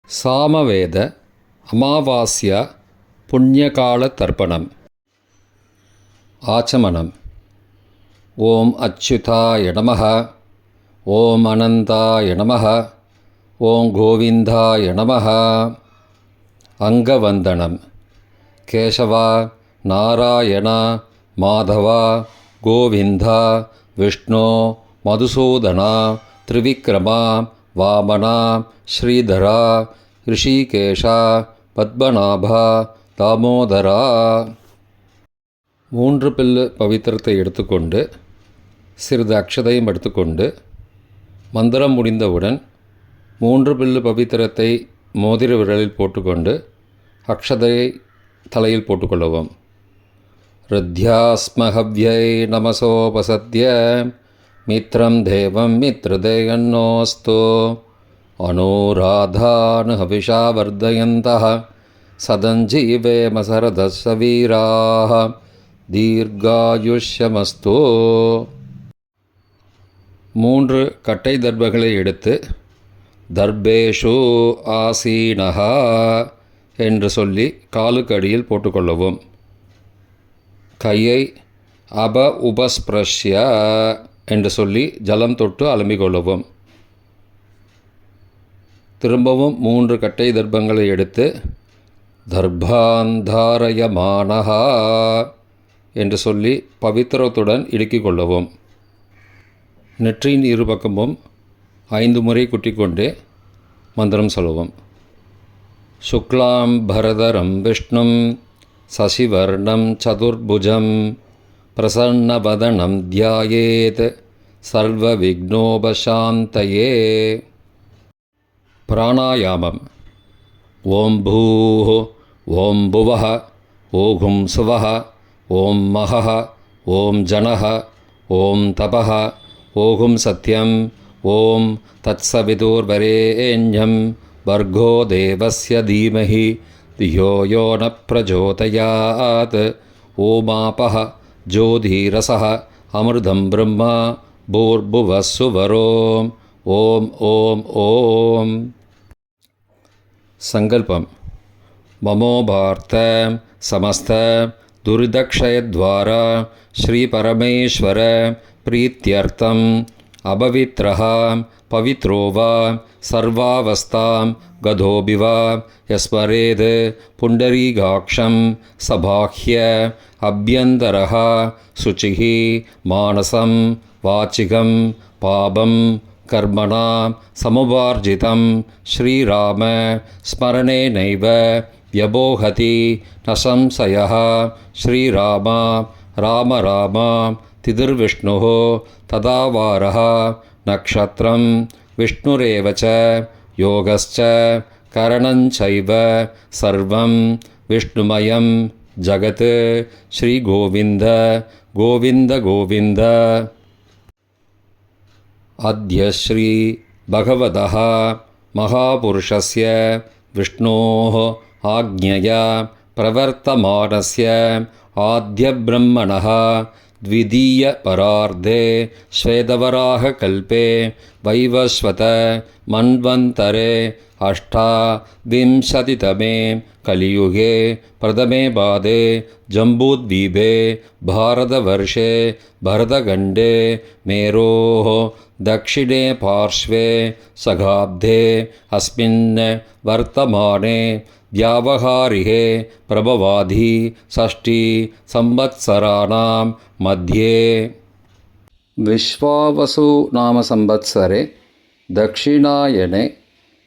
சாமவேத அமாவாஸ்யா புண்ணியகால தர்ப்பணம். ஆச்சமனம். ஓம் அச்சுதாய நமः. ஓம் அனந்தாய நமः. ஓம் கோவிந்தாய நமः. அங்கவந்தனம். கேசவா, நாராயணா, மாதவா, கோவிந்தா, விஷ்ணு, மதுசூதனா, திரிவிக்ரமா, வாமனா, ஸ்ரீதரா, ரிஷிகேஷா, பத்மநாபா, தாமோதரா. 3 பில்லு பவித்திரத்தை எடுத்துக்கொண்டு சிறிது அக்ஷதையும் எடுத்துக்கொண்டு மந்திரம் முடிந்தவுடன் 3 பில்லு பவித்திரத்தை மோதிர விரலில் போட்டுக்கொண்டு அக்ஷதையை தலையில் போட்டுக்கொள்ளவும். ருத்யாஸ்மஹவ்யை நமசோபசத்ய மித்ரம் தேவம் மித்ரதேயன்னோஸ்து அனுராதானு ஹவிஷா வர்தயந்தः சதஞ்சீவேம சரதஸ்ஸ வீராः தீர்காயுஷ்யமஸ்து. 3 கட்டை தர்பங்களை எடுத்து தர்பேஷு ஆசீனஹா என்று சொல்லி காலுக்கு அடியில் போட்டுக்கொள்ளவும். கையை உபஸ்பிரஷ்ய என்று சொல்லி ஜலம் தொட்டு அலம்பிக்கொள்ளவும். திரும்பவும் 3 கட்டை தர்பங்களை எடுத்து தர்பாந்தாரயமானஹா என்று சொல்லி பவித்திரத்துடன் இடுக்கிக் கொள்ளவும். நெற்றியின் இருபக்கமும் 5 முறை குட்டிக்கொண்டே மந்திரம் சொல்லவும். சுக்லாம் பரதரம் விஷ்ணும் சசிவர்ணம் சதுர்புஜம் பிரசன்னவதனம் தியாயேத் சர்வ விக்னோபசாந்தயே. பிராணாயாமம். ஓம் பூः ஓம் புவः ஓம் சுவः ஓம் மஹः ஓம் ஜனः ஓம் தபः ஓம் சத்யம் ஓம் தத்சவிதுர்வரேண்யம் வர்கோ தேவஸ்ய தீமஹி தியோ யோ ந பிரச்சோதயாத். ஓமாபः ஜோதிரசः அமிர்தம் பிரம்மா பூர்புவः சுவரோம். ஓம் ஓம் ஓம். சங்கல்பம். மமோபார்த்த சமஸ்த துரிதக்ஷயத்வாரா ஸ்ரீ பரமேஸ்வர பிரீத்யர்த்தம் அபவித்ரஹ பவித்ரோ வா சர்வாவஸ்தாம் கதோபி வா யஸ்மரேத் புண்டரீகாக்ஷம் சபாஹ்ய அப்யந்தரஹ சுச்சிः மானசம் வாச்சிகம் பாபம் கர்மணா சமுபார்ஜிதம் ஸ்ரீராம ஸ்மரணேனைவ வ்யபோஹதி ந சம்சயः. ஸ்ரீராம ராம ராம திதிர்விஷ்ணுः ததாவாரः நக்ஷத்ரம் விஷ்ணுரேவ ச யோகஸ்ச கரணஞ்சைவ சர்வம் விஷ்ணுமயம் ஜகத். ஸ்ரீ கோவிந்த கோவிந்த கோவிந்த. அத்ய ஸ்ரீ பகவதः மகாபுருஷஸ்ய விஷ்ணோः ஆக்ஞயா பிரவர்த்தமானஸ்ய ஆத்யப்ரம்மணः த்விதீய பரார்த்தே ஸ்வேதவராக கல்பே வைவஸ்வத மன்வந்தரே அஷ்டாவிம்சதிதமே கலியுகே பிரதமே பாதே ஜம்பூத்வீபே பாரதவர்ஷே பரதகண்டே மேரோः தக்ஷிணே பார்ஷ்வே சகாப்தே அஸ்மின் வர்த்தமானே வியாவஹாரிகே பிரபவாதி ஷஷ்டி சம்வத்சராணாம் மத்தியே. விஸ்வாவசு நாம சம்வத்சரே தக்ஷிணாயனே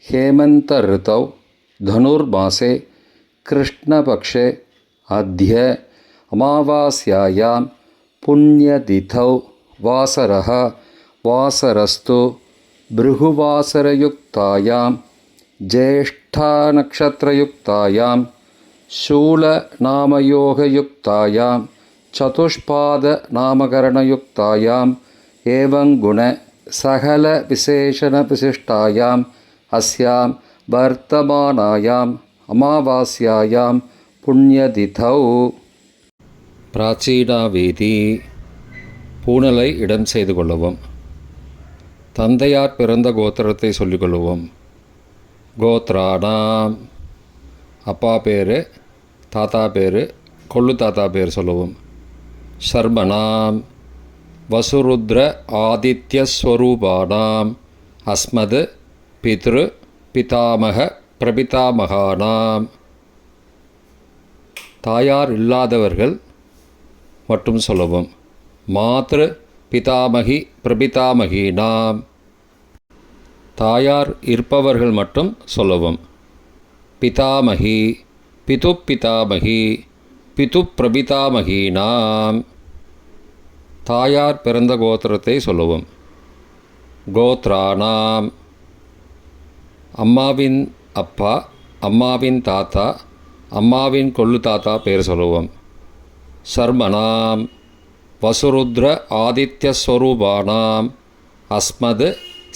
ஹேமந்த ரிதௌ தனுர்மாசே கிருஷ்ணபக்ஷே அத்ய அமாவாஸ்யாயாம் புண்ணியதிதௌ வாசரः வாசரஸ்து பிருகுவாசரயுக்தாயாம் ज्येष्ठानक्षत्रयुक्तायां शूलनामयोगयुक्तायां चतुष्पादनामकरणयुक्तायाम् एवं गुणसकलविशेषणविशिष्टायाम् अस्यां वर्तमानायाम् अमावास्यायां पुण्यतिथौ. பிராச்சீனாவேதி. பூணலை இடம் செய்து கொள்ளவும். தந்தையார் பிறந்த கோத்திரத்தை சொல்லிக்கொள்வோம். கோத்ராணாம் அப்பா பேர், தாத்தா பேர், கொள்ளு தாத்தா பேர் சொல்லவும். சர்மணாம் வசுருத்ர ஆதித்யஸ்வரூபானாம் அஸ்மத் பித்ரு பிதாமக பிரபிதாமகானாம். தாயார் இல்லாதவர்கள் மட்டும் சொல்லவும். மாத்ரு பிதாமகி பிரபிதாமகீனாம். தாயார் இருப்பவர்கள் மட்டும் சொல்லவும். பிதாமகி பிது பிதாமகி பிது பிரபிதாமகீனாம். தாயார் பிறந்த கோத்திரத்தை சொல்லவும். கோத்ராணாம் அம்மாவின் அப்பா, அம்மாவின் தாத்தா, அம்மாவின் கொள்ளு தாத்தா பேர் சொல்லவும். சர்மணாம் வசுருத்ர ஆதித்யஸ்வரூபானாம் அஸ்மத்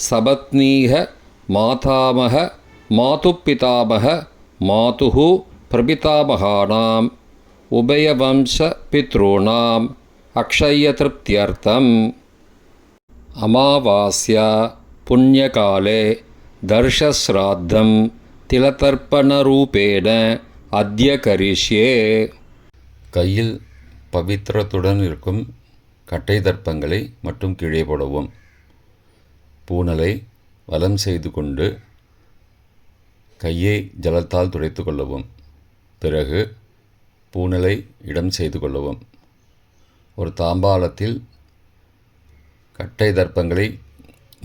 சபத்னீக மாதாமக மாதுப்பிதாமக மாதுஹு பிரபிதாமகானாம் உபயவம்ச பித்ருணாம் அக்ஷயத்ருப்தியர்த்தம். அமாவாஸ்யா புண்ணியகாலே தர்ஷஸ்ராத்தம் திலதர்ப்பணரூபேண அத்ய கரிஷ்யே. கையில் பவித்திரத்துடன் இருக்கும் கட்டை தர்ப்பங்களை மட்டும் கீழே போடவும். பூனலை வலம் செய்து கொண்டு கையை ஜலத்தால் துடைத்து கொள்ளவும். பிறகு பூனலை இடம் செய்து கொள்ளவும். ஒரு தாம்பாளத்தில் கட்டை தர்ப்பங்களை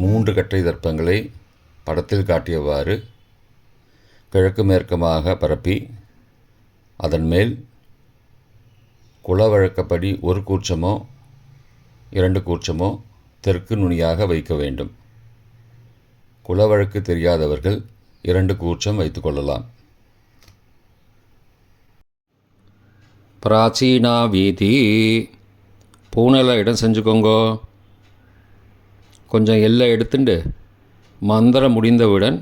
3 கட்டை தர்ப்பங்களை படத்தில் காட்டியவாறு கிழக்கு மேற்கமாக பரப்பி அதன் மேல் குலவழக்கப்படி 1 கூர்ச்சமோ 2 கூர்ச்சமோ தெற்கு நுனியாக வைக்க வேண்டும். குலவழக்கு தெரியாதவர்கள் 2 கூர்ச்சம் வைத்துக்கொள்ளலாம். பிராச்சீனா வீதி பூனலை இடம் செஞ்சுக்கோங்கோ. கொஞ்சம் எல்லை எடுத்துட்டு மந்திரம் முடிந்தவுடன்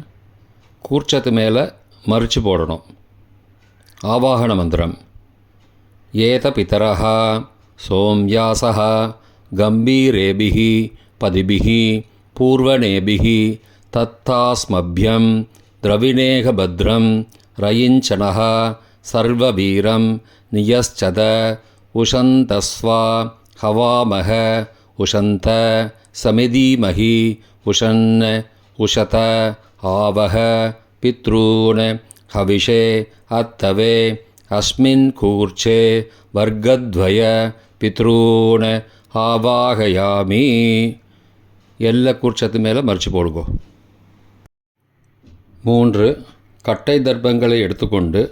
கூர்ச்சத்து மேலே மறித்து போடணும். ஆவாகன மந்திரம். ஏத பிதரஹ சோம்யாசஹ கம்பீரேபிஹ பதிபிஹ பூர்வணேபிஹ தத்தாஸ்மப்யம் திரவிணேக பத்ரம் ரயிஞ்சனஹ சர்வவீரம் நியஸ்சத உஷந்தஸ்வா ஹவாமஹ உஷந்த சமிதீமஹி உஷன் உஷத ஆவஹ பித்ரூன் ஹவிஷே அத்தவே அஸ்மின் கூர்ச்சே வர்க்கத்வய பித்ரூன் ஆவாகயாமி. எல்லா கூர்ச்சத்து மேலே மறித்து போடுங்கோ. 3 கட்டை தர்ப்பங்களை எடுத்துக்கொண்டு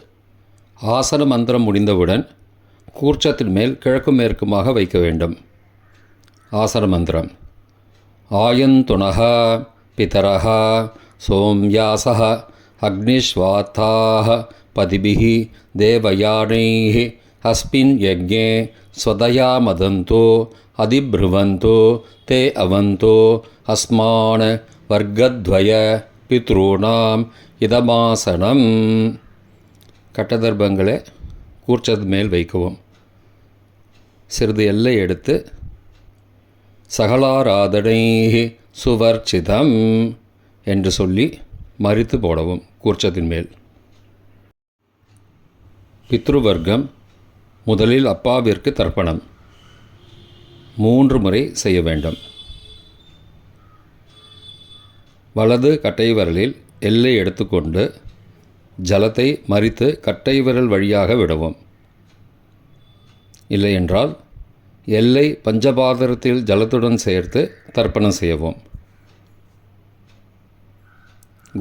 ஆசன மந்திரம் முடிந்தவுடன் கூர்ச்சத்தின் மேல் கிழக்கு மேற்குமாக வைக்க வேண்டும். ஆசன மந்திரம். ஆயந்துணஹ பிதரஹ சோம்யாசஹ அக்னிஸ்வாத்தாஹ பதிபிஹ தேவயானைஹ அஸ்மின் யஜ்ஞே ஸ்வதயா மதந்தோ அதிப்ருவந்தோ தே அவந்தோ அஸ்மான் வர்க்கத்வய பித்ருணாம் இதமாசனம். கட்டதர்ப்பங்களை கூர்ச்சது மேல் வைக்கவும். சிறிது எல்லை எடுத்து சகலாராதனை சுவர்ச்சிதம் என்று சொல்லி மறித்து போடவும் கூர்ச்சத்தின் மேல். பித்ருவர்க்கம். முதலில் அப்பாவிற்கு தர்ப்பணம் 3 முறை செய்ய வேண்டும். வலது கட்டை விரலில் எல்லை எடுத்துக்கொண்டு ஜலத்தை மறித்து கட்டை விரல் வழியாக விடவும். இல்லையென்றால் எல்லை பஞ்சபாத்திரத்தில் ஜலத்துடன் சேர்த்து தர்ப்பணம் செய்யவும்.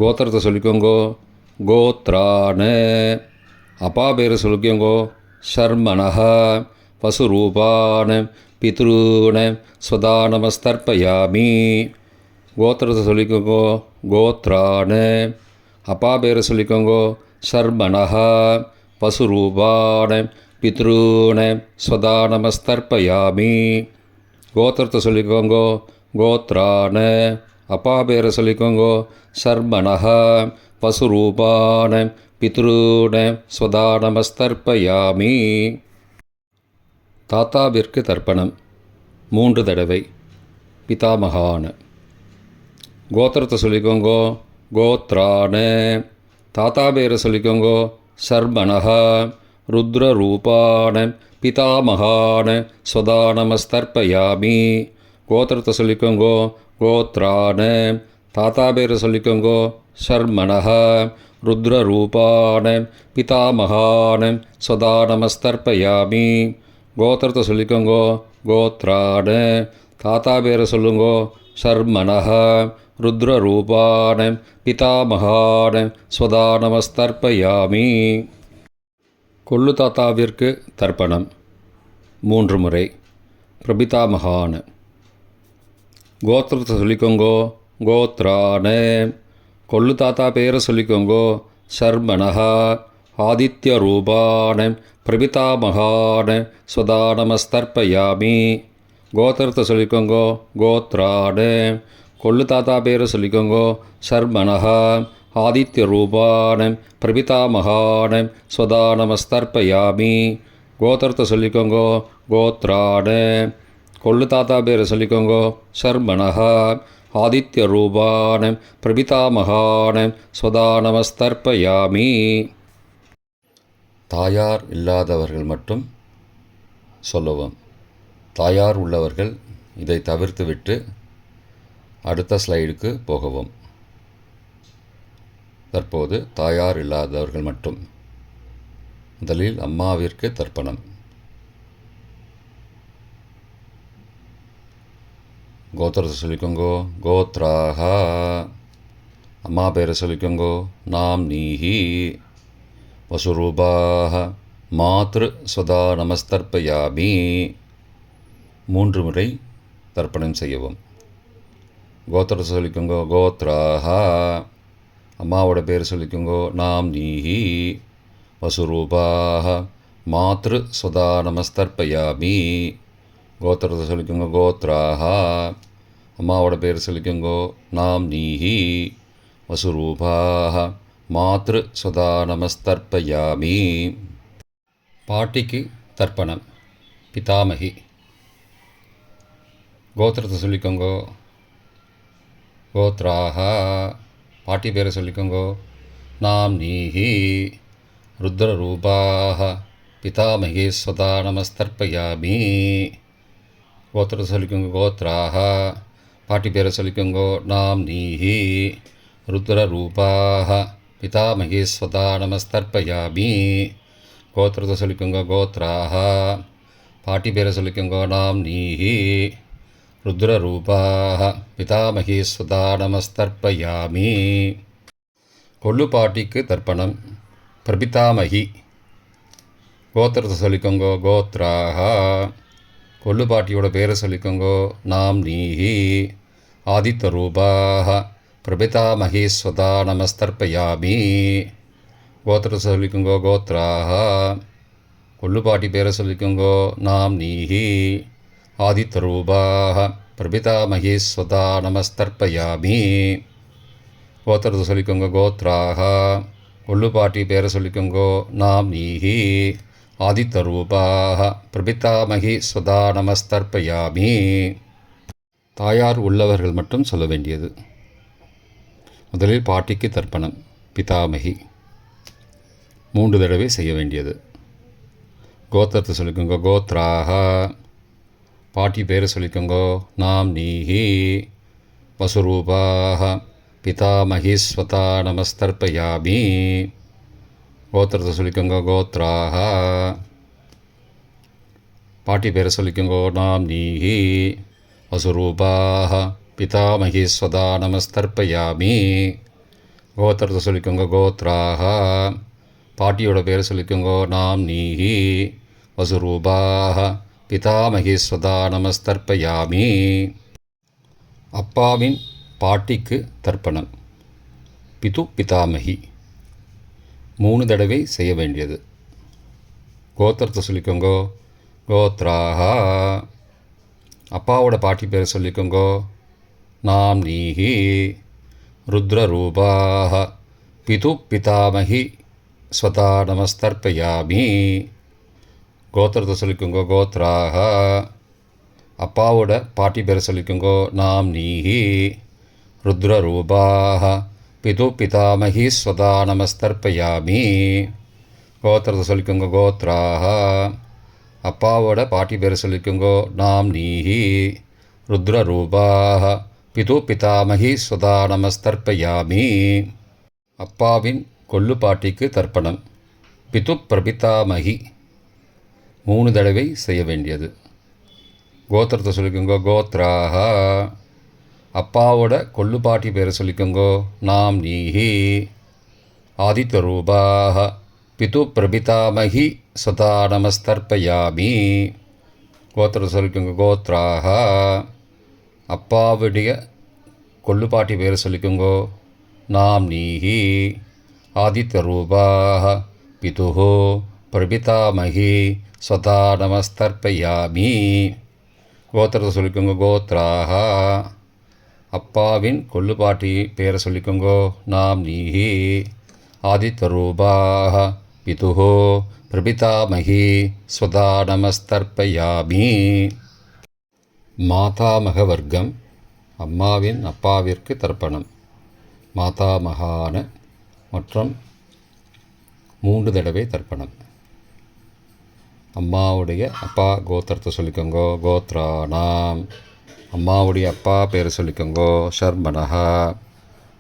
கோத்திரத்தை சொல்லிக்கோங்கோ. கோத்ரான அப்பா பேர் சொல்லிக்கோங்கோ. ஷர்மணஹ பசுரூபான் பித்ருன ஸ்வதானமஸ்தர்ப்பயாமி. கோத்திரத்தை சொல்லிக்கோங்கோ. கோத்ரான அப்பா பேர் சொல்லிக்கோங்கோ. ஷர்மணஹ பசுரூபான் பித்ருன ஸ்வதானமஸ்தர்ப்பயாமி. கோத்திரத்தை சொல்லிக்கோங்கோ. கோத்ரான அப்பா பேரை சொல்லிக்கோங்கோ. ஷர்மணஹ பசுரூபான் பித்ருன ஸ்வதானமஸ்தர்ப்பயாமி. தாத்தாவிற்கு தர்ப்பணம் 3 தடவை. பிதாமகான். கோத்திரத்தை சொல்லிக்கோங்கோ. கோத்ரான தாத்தா பேரை சொல்லிக்கோங்கோ சர்மணஹ ருத்ரரூபான பிதாமகான ஸ்வதா நமஸ்தர்ப்பயாமி. கோத்திரத்தை சொல்லிக்கோங்கோ கோத்ரான. தாத்தா பேரை சொல்லிக்கோங்கோ சர்மணஹ ருத்ரரூபான பிதாமகான ஸ்வதா நமஸ்தர்ப்பயாமி. கோத்திரத்தை சொல்லிக்கோங்கோ கோத்ரான. தாத்தா பேரை சொல்லுங்கோ சர்மணஹ ருத்ரரூபான பிதாமகான ஸ்வதா நமஸ்தர்ப்பயாமி. கொள்ளு தாத்தாவிற்கு தர்ப்பணம் 3 முறை. பிரபிதாமகான. கோத்திரத்தை சொல்லிக்கோங்கோ கோத்ரான. கொள்ளு தாத்தா பேரை சொல்லிக்கோங்கோ சர்மணஹ ஆதித்ய ரூபான பிரபிதாமகான ஸ்வதா நமஸ்தர்ப்பயாமி. கோத்திரத்தை சொல்லிக்கோங்கோ கோத்ரான. கொள்ளு தாத்தா பேரை சொல்லிக்கோங்கோ சர்மணஹ ஆதித்ய ரூபான பிரபிதாமகான ஸ்வதா நமஸ்தர்ப்பயாமி. கோத்திரத்தை சொல்லிக்கோங்கோ கோத்ரான. கொள்ளு தாத்தா பேரை சொல்லிக்கோங்கோ சர்மணஹ ஆதித்ய ரூபான பிரபிதாமகான ஸ்வதா நமஸ்தர்ப்பயாமி. தாயார் இல்லாதவர்கள் மட்டும் சொல்லவும். தாயார் உள்ளவர்கள் இதை தவிர்த்துவிட்டு அடுத்த ஸ்லைடுக்கு போகவும். தற்போது தாயார் இல்லாதவர்கள் மட்டும். முதலில் அம்மாவிற்கு தர்ப்பணம். கோத்திரத்தை சொல்லிக்கோங்கோ கோத்ராஹ. அம்மா பேரை சொல்லிக்கோங்கோ நாம் நீஹி வசுரூபாஹ மாத்ரு ஸ்வதா நமஸ்தர்ப்பயாமி. 3 முறை தர்ப்பணம் செய்யவும். கோத்திரத்தை சொல்லிக்கோங்கோ கோத்ராஹ. அம்மாவோட பேர் சொல்லிக்கோங்கோ நாம் நீஹி வசுரூபாஹ மாத்ரு ஸ்வதா நமஸ்தர்ப்பயாமி. கோத்திரத்தை சொல்லிக்கோங்கோ கோத்ராஹ. அம்மாவோட பேர் சொல்லிக்கோங்கோ நாம் நீஹி வசுரூபாஹ மாத்ரு ஸ்வதா நமஸ்தர்ப்பயாமி. பாட்டிக்கு தர்ப்பணம். பிதாமகி. கோத்திரத்தை சொல்லிக்கோங்கோ கோத்ராஹ. பாட்டி பேரை சொல்லிக்கோங்கோ நாம் நீஹி ருத்ரரூபாஹ பிதாமகி ஸ்வதா நமஸ்தர்ப்பயாமி. கோத்திரத்தை சொல்லிக்கோங்கோ கோத்ராஹ. பாட்டி பேரை சொல்லிக்கோங்கோ நாம் நீஹி ருத்ரரூபாஹ பிதாமகி ஸ்வதா நமஸ்தர்ப்பயாமி. கோத்திரத்தை சொல்லிக்கோங்கோ கோத்ராஹ. பாட்டி பேரை சொல்லிக்கோங்கோ நாம் நீஹி ருத்ரரூபாஹ பிதாமகி ஸ்வதா நமஸ்தர்ப்பயாமி. கொள்ளு பாட்டிக்கு தர்ப்பணம். பிரபிதாமகி. கோத்திரத்தை சொல்லிக்கோங்கோ கோத்ராஹ. கொள்ளு பாட்டியோட பேரை சொல்லிக்கோங்கோ நாம் நீஹி ஆதித்ய ரூபாஹ பிரபிதாமகி ஸ்வதா நமஸ்தர்ப்பயாமி. கோத்திரத்தை சொல்லிக்கோங்கோ கோத்ராஹ. கொள்ளு பாட்டி பேரை சொல்லிக்கோங்கோ நாம் நீஹி ஆதித்ய ரூபாஹ பிரபிதாமகி ஸ்வதா நமஸ்தர்ப்பயாமி. கோத்திரத்தை சொல்லிக்கோங்கோ கோத்ராஹ. கொள்ளு பாட்டி பேரை சொல்லிக்கோங்கோ நாம் நீஹி ஆதித்ய ரூபாஹ பிரபிதாமகி ஸ்வதா நமஸ்தர்ப்பயாமி. தாயார் உள்ளவர்கள் மட்டும் சொல்ல வேண்டியது. முதலில் பாட்டிக்கு தர்ப்பணம். பிதாமகி 3 தடவை செய்ய வேண்டியது. கோத்திரத்தை சொல்லிக்கோங்கோ கோத்ராஹ. பாட்டி பேரை சொல்லிக்கோங்கோ நாம் நீஹி வசுரூபாஹ பிதாமகி ஸ்வதா நமஸ்தர்ப்பயாமி. கோத்திரத்தை சொல்லிக்கோங்கோ கோத்ராஹ. பாட்டி பேரை சொல்லிக்கோங்கோ நாம் நீஹி வசுரூபாஹ பிதாமகி ஸ்வதா நமஸ்தர்ப்பயாமி. கோத்திரத்தை சொல்லிக்கோங்கோ கோத்ராஹ. பாட்டியோட பேரை சொல்லிக்கோங்கோ நாம் நீஹி வசுரூபாஹ பிதாமகி ஸ்வதா நமஸ்தர்ப்பயாமி. அப்பாவின் பாட்டிக்கு தர்ப்பணம். பிது பிதாமகி 3 தடவை செய்ய வேண்டியது. கோத்திரத்தை சொல்லிக்கோங்கோ கோத்ராஹ. அப்பாவோட பாட்டி பேரை சொல்லிக்கோங்கோ நாம் நீஹி ருத்ரரூபாஹ பிது பிதாமகி ஸ்வதா நமஸ்தர்ப்பயாமி. கோத்திரத்தை சொல்லிக்கோங்கோ கோத்ராஹ. அப்பாவோட பாட்டி பேரை சொல்லிக்கோங்கோ நாம் நீஹி ருத்ரரூபாஹ பிது பிதாமகி ஸ்வதா நமஸ்தர்ப்பயாமி. கோத்திரத்தை சொல்லிக்கோங்க. கோத்ராக. அப்பாவோட பாட்டி பேரை சொல்லிக்கோங்க. நாம் நீஹி. ருத்ரரூபாக. பிது பிதாமகி ஸ்வதா நமஸ்தர்ப்பயாமி. அப்பாவின் கொள்ளு பாட்டிக்கு தர்ப்பணம். பிது பிரபிதாமகி 3 தடவை செய்ய வேண்டியது. கோத்திரத்தை சொல்லிக்கோங்க. கோத்ராக. அப்பாவோட கொள்ளு பாட்டி பேரை சொல்லிக்கோங்க. நாம் நீஹி. ஆதித்யரூபாக. பிது பிரபிதாமகி ஸ்வதா நமஸ்தர்ப்பயாமி. கோத்திரத்தை சொல்லிக்கோங்க. கோத்ராக. அப்பாவுடைய கொள்ளு பாட்டி பேரை சொல்லிக்கோங்க. நாம் நீஹி. ஆதித்யரூபாக. பிதுஹு பிரபிதாமகி ஸ்வதா நமஸ்தர்ப்பயாமி. கோத்திரத்தை சொல்லிக்கோங்க. கோத்ராக. அப்பாவின் கொள்ளு பாட்டி பேரை சொல்லிக்கோங்க. நாம் நீஹி. ஆதித்யரூபாக. பிதுஹு பிரபிதாமகி ஸ்வதா நமஸ்தர்ப்பயாமி. மாதாமக வர்க்கம். அம்மாவின் அப்பாவிற்கு தர்ப்பணம். மாதாமகான மற்றும் 3 தடவை தர்ப்பணம். அம்மாவுடைய அப்பா கோத்திரத்தை சொல்லிக்கோங்க. கோத்ராணாம். அம்மாவுடைய அப்பா பேரை சொல்லிக்கோங்க. ஷர்மனஹா.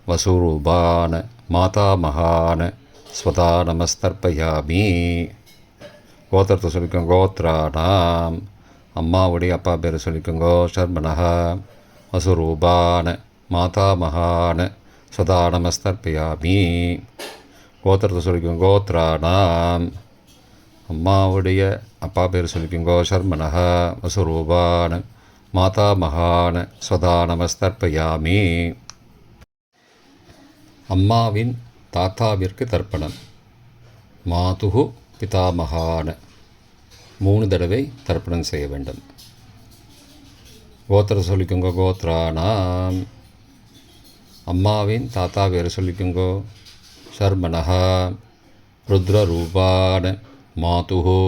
வசூரூபான மாதாமகான ஸ்வதா நமஸ்தர்ப்பயாமி. கோத்திரத்தை சொல்லிக்கோங்க. கோத்ராணாம். அம்மாவுடைய அப்பா பேரை சொல்லிக்கோங்க. ஷர்மனஹா. வசூரூபான மாதாமகான ஸ்வதா நமஸ்தர்ப்பயாமி. கோத்திரத்தை சொல்லிக்கோங்க. கோத்ராணாம். அம்மாவுடைய அப்பா பேர் சொல்லிக்கோங்க. ஷர்மனஹ. வசுரூபான மாதாமகான ஸ்வதா நமஸ்தர்ப்பயாமி. அம்மாவின் தாத்தாவிற்கு தர்ப்பணம். மாதுகு பிதாமகான 3 தடவை தர்ப்பணம் செய்ய வேண்டும். கோத்திர சொல்லிக்கோங்க. கோத்ராணாம். அம்மாவின் தாத்தா பேர் சொல்லிக்கோங்க. ஷர்மனஹ. ருத்ரரூபான மாதுஹு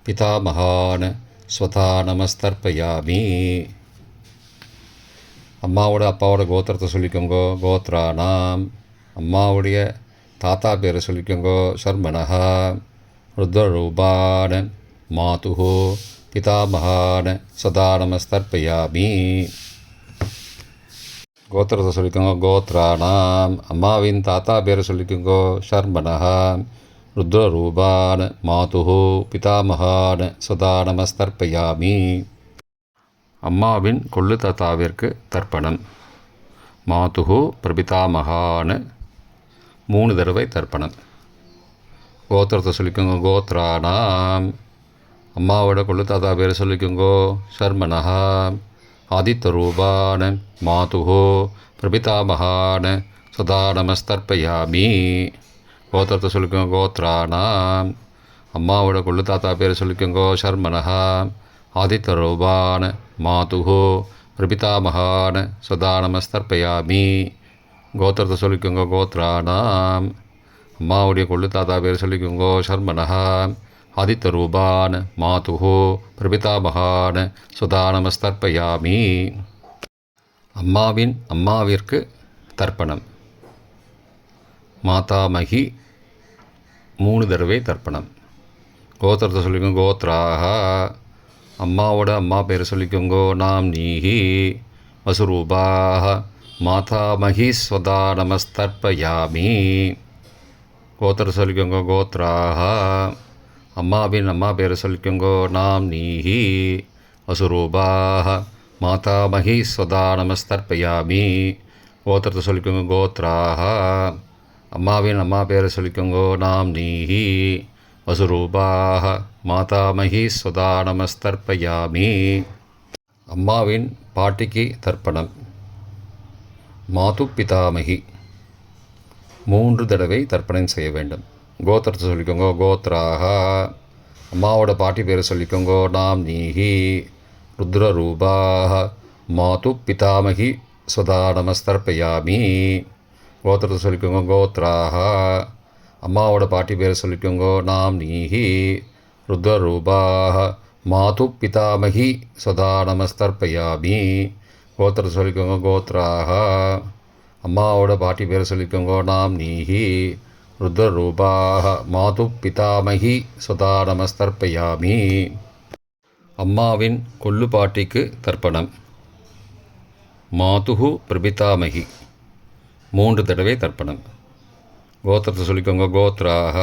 பிதாமகான ஸ்வதா நமஸ்தர்ப்பயாமி. அம்மாவோட அப்பாவோட கோத்திரத்தை சொல்லிக்கோங்க. கோத்ராணாம். அம்மாவுடைய தாத்தா பேரை சொல்லிக்கோங்க. ஷர்மனஹ. ருத்ரரூபான மாதுஹு பிதாமகான ஸ்வதா நமஸ்தர்ப்பயாமி. கோத்திரத்தை சொல்லிக்கோங்க. கோத்ராணாம். அம்மாவின் தாத்தா பேரை சொல்லிக்கோங்க. ஷர்மனஹ. ருத்ரரூபான மாதுஹு பிதாமகான ஸ்வதா நமஸ்தர்ப்பயாமி. அம்மாவின் கொள்ளு தாத்தாவிற்கு தர்ப்பணம். மாதுஹு பிரபிதாமகான 3 தடவை தர்ப்பணம். கோத்திரத்தை சொல்லிக்கோங்க. கோத்ராணாம். அம்மாவோட கொள்ளு தாத்தா பேரை சொல்லிக்கோங்க. ஷர்மனஹ. ஆதித்யரூபான மாதுஹு பிரபிதாமகான ஸ்வதா நமஸ்தர்ப்பயாமி. கோத்திரத்தை சொல்லிக்கோங்க. கோத்ராணாம். அம்மாவோட கொள்ளு தாத்தா பேரை சொல்லிக்கோங்க. ஷர்மனஹ. ஆதித்யரூபான மாதுஹு பிரபிதாமகான ஸ்வதா நமஸ்தர்ப்பயாமி. கோத்திரத்தை சொல்லிக்கோங்க. கோத்ராணாம். அம்மாவுடைய கொள்ளு தாத்தா பேர் சொல்லிக்கோங்க. ஷர்மனஹ. ஆதித்யரூபான மாதுஹு பிரபிதாமகான ஸ்வதா நமஸ்தர்ப்பயாமி. அம்மாவின் அம்மாவிற்கு தர்ப்பணம். மாதாமகி 3 தடவை தர்ப்பணம். கோத்திரத்தை சொல்லிக்கோங்க. கோத்ராக. அம்மாவோட அம்மா பேரை சொல்லிக்கோங்க. நாம் நீஹி. வசுரூபாக. மாதாமகி ஸ்வதா நமஸ்தர்ப்பயாமி. கோத்திரத்தை சொல்லிக்கோங்க. கோத்ராக. அம்மாவின் அம்மா பேரை சொல்லிக்கோங்க. நாம் நீஹி. வசுரூபாக. மாதாமகி ஸ்வதா நமஸ்தர்ப்பயாமி. கோத்திரத்தை சொல்லிக்கோங்க. கோத்ராக. அம்மாவின் அம்மா பேரை சொல்லிக்கோங்க. நாம் நீஹி. வசுரூபாக. மாதாமகி ஸ்வதா நமஸ்தர்ப்பயாமி. அம்மாவின் பாட்டிக்கு தர்ப்பணம். மாது பிதாமகி 3 தடவை தர்ப்பணம் செய்ய வேண்டும். கோத்திரத்தை சொல்லிக்கோங்க. கோத்ராக. அம்மாவோட பாட்டி பேரை சொல்லிக்கோங்க. நாம் நீஹி. ருத்ரரூபாக. மாது பிதாமகி ஸ்வதா நமஸ்தர்ப்பயாமி. கோத்திரத்தை சொல்லிக்கோங்க. கோத்ராக. அம்மாவோட பாட்டி பேரை சொல்லிக்கோங்க. நாம் நீஹி. ருத்ரரூபாக. மாது பிதாமகி ஸ்வதா நமஸ்தர்ப்பயாமி. கோத்திரத்தை சொல்லிக்கோங்க. கோத்ராக. அம்மாவோட பாட்டி பேரை சொல்லிக்கோங்க. நாம் நீஹி ருத்ரரூபாக மாது பிதாமகி சுதா நமஸ்தர்ப்பயாமி. அம்மாவின் கொள்ளு பாட்டிக்கு தர்ப்பணம். மாதுஹு பிரபிதாமகி 3 தடவை தர்ப்பணம். கோத்திரத்தை சொல்லிக்கோங்க. கோத்ராக.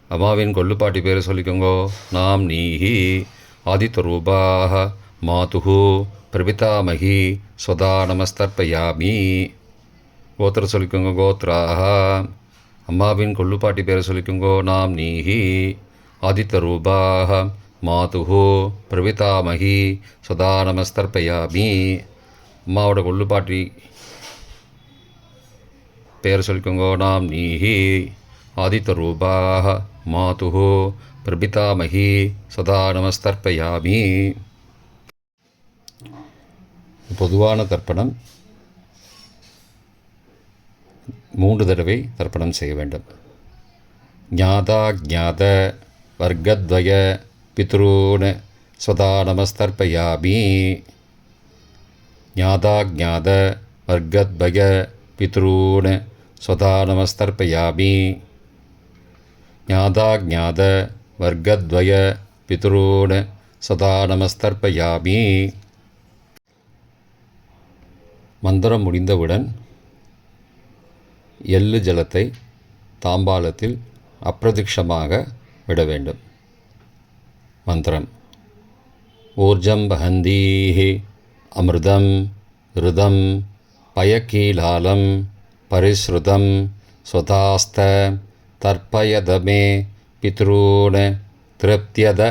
அம்மாவின் கொள்ளுப்பாட்டி பேரை சொல்லிக்கோங்க. நாம் நீஹி ஆதித்யரூபாக மாதுஹு பிரபிதாமகி ஸ்வதா நமஸ்தர்ப்பயாமி. கோத்திரம் சொல்லிக்கோங்க. கோத்ராக. அம்மாவின் கொள்ளுப்பாட்டி பேரை சொல்லிக்கோங்க. நாம் நீஹி ஆதித்யரூபாக மாதுஹு பிரபிதாமகி ஸ்வதா நமஸ்தர்ப்பயாமி. அம்மாவோட கொள்ளுப்பாட்டி பேர் சொல்லிக்கோங்க. நாம் நீஹி ஆதித்யரூபாக மாதுஹு பிரபிதாமகி சதா நமஸ்தர்ப்பயாமி. பொதுவான தர்ப்பணம் 3 தடவை தர்ப்பணம் செய்ய வேண்டும். ஞாதா ஜாத வர்க்கத்வய பித்ரூன் சதா நமஸ்தர்ப்பயாமி. ஞாதா ஜாத வர்க்கத்வய பித்ரூன் ஸ்வதா நமஸ்தர்ப்பயாமி. ஞாதாஜாத வர்க்கத்வய பித்ரூன் சதா நமஸ்தர்ப்பயாமி. மந்திரம் முடிந்தவுடன் எள்ளு ஜலத்தை தாம்பாளத்தில் அப்பிரதிக்ஷமாக விட வேண்டும். மந்திரம். ஊர்ஜம் வஹந்தீஹி அமிர்தம் ருதம் பயக்கீலாலம் பரிஸ்ருதம் ஸ்வதாஸ்த தர்ப்பயதமே பித்ரூன் திருப்தியத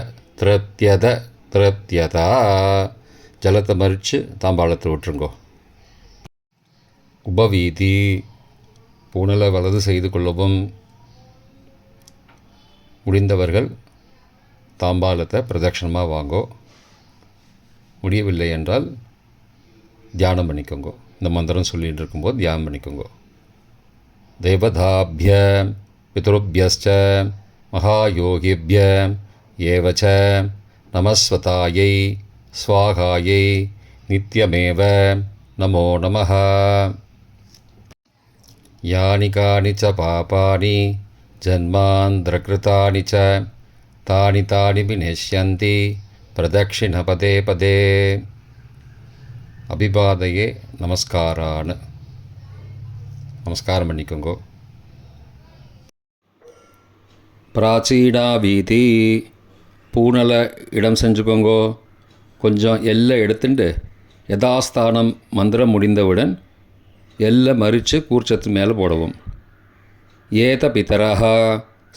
திருப்தியத திருப்தியதா. ஜலத்தை மறித்து தாம்பாளத்தில் விட்டுருங்கோ. உபவீதி. பூணலை வலது செய்து கொள்ளவும். முடிந்தவர்கள் தாம்பாளத்தை பிரதட்சணமாக வாங்கோ. முடியவில்லை என்றால் தியானம் பண்ணிக்கோங்க. இந்த மந்திரம் சொல்லிகிட்டு இருக்கும்போது தியானம் பண்ணிக்கோங்க. தேவதாபிய பித்ருபியஸ்ச மகாயோகிபிய ஏவச்ச நமஸ்வதாயை ஸ்வாகாயை நித்யமேவ நமோ நமः. யானி கானி ச பாபானி ஜன்மாந்திரகிருதானி ச தானி தானி விநஷ்யந்தி பிரதக்ஷிண பதே பதே. அபிபாதையே நமஸ்காரான்னு நமஸ்காரம் பண்ணிக்கோங்க. பிராச்சீனா வீதி. பூனலை இடம் செஞ்சுக்கோங்கோ. கொஞ்சம் எல்லை எடுத்துட்டு யதாஸ்தானம் மந்திரம் முடிந்தவுடன் எல்லை மறித்து கூர்ச்சத்து மேலே போடவும். ஏத பிதரஹ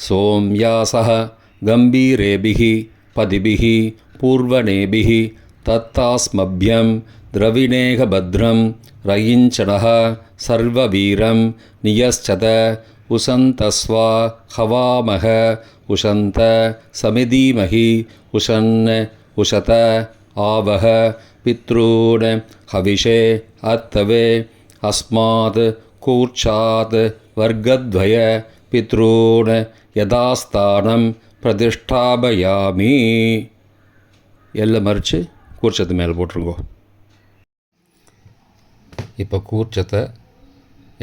சோம்யாசஹ கம்பீரேபிஹி பதிபிஹி பூர்வனேபிஹி தத்தாஸ்மப்யம் திரவிணேக பத்ரம் ரயிஞ்சனஹ சர்வவீரம் நியஸ்சத உசந்தஸ்வா ஹவாமஹ உஷந்த சமிதீமஹி உஷன் உஷத ஆவஹ பித்ரூன் ஹவிஷே அத்தவே அஸ்மாத் கூர்ச்சாத் வர்க்கத்வய பித்ரூன் யதாஸ்தானம் பிரதிஷ்டாபயாமி. எல்லாம் மறித்து கூர்ச்சத்து மேலே போட்டுருங்கோ. இப்போ கூர்ச்சத்தை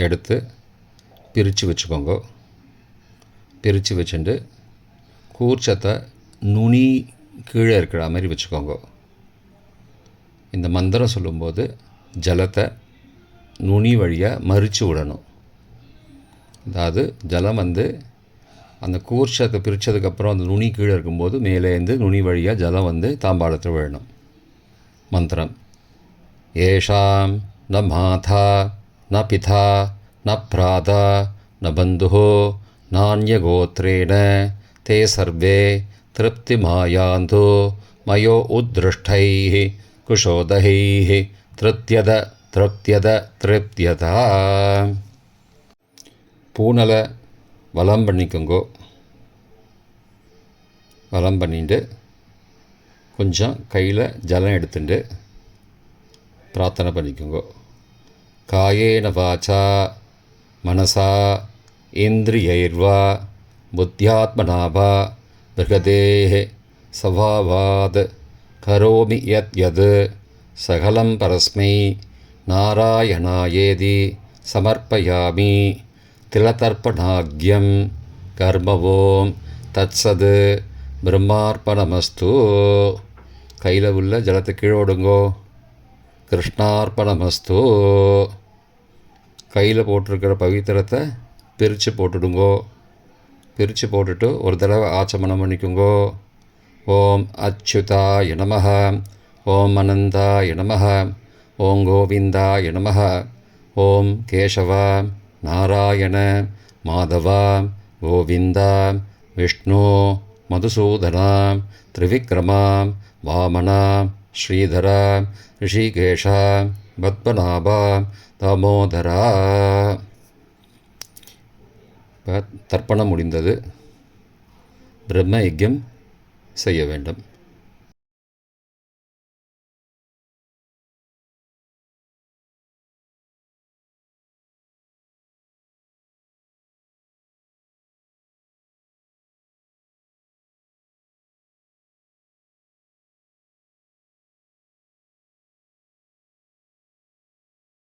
எடுத்து பிரித்து வச்சுக்கோங்க. பிரித்து வச்சுட்டு கூர்ச்சத்தை நுனி கீழே இருக்கிற மாதிரி வச்சுக்கோங்க. இந்த மந்திரம் சொல்லும்போது ஜலத்தை நுனி வழியாக மறித்து விடணும். அதாவது ஜலம் அந்த கூர்ச்சத்தை பிரித்ததுக்கப்புறம் அந்த நுனி கீழே இருக்கும்போது மேலேருந்து நுனி வழியாக ஜலம் தாம்பாளத்தில் விழணும். மந்திரம். ஏஷாம் ந மாதா ந பிதா ந பிராதா ந பந்துஹோ நான்யகோத்ரேண தே சர்வே திருப்திமாயாந்து மயோ உத்ருஷ்டைः குஷோதகைः திருப்தியத திருப்தியத திருப்தியதா. பூனலை வலம் பண்ணிக்கோங்கோ. வலம் பண்ணிட்டு கொஞ்சம் கையில் ஜலம் எடுத்துட்டு பிரார்த்தனை பண்ணிக்கோங்க. காயேன வாச்சா மனசா இந்திரியைர்வா புத்தியாத்மனாவா பிருகதேஹ சவாவாத் கரோமி யத் யத் சகலம் பரஸ்மை நாராயணாயேதி சமர்ப்பயாமி. திலதர்ப்பணாக்யம் கர்மவோம் தத்சது பிரம்மார்ப்பணமஸ்து. கையில் உள்ள ஜலத்தை கீழோடுங்கோ. கிருஷ்ணார்ப்பணமஸ்து. கையில் போட்டிருக்கிற பவித்திரத்தை பிரித்து போட்டுடுங்கோ. பிரித்து போட்டுட்டு ஒரு தடவை ஆச்சமனம் பண்ணிக்குங்கோ. ஓம் அச்சுதாய நமஹ, ஓம் அனந்தாய நமஹ, ஓம் கோவிந்தாய நமஹ, ஓம் கேசவ நாராயண மாதவ கோவிந்தா விஷ்ணு மதுசூதனா திரிவிக்ரமா வாமனா ஸ்ரீதரா ரிஷிகேஷா பத்மநாபா தாமோதரா. இப்போ தர்ப்பணம் முடிந்தது. பிரம்ம யஜ்யம் செய்ய வேண்டும்.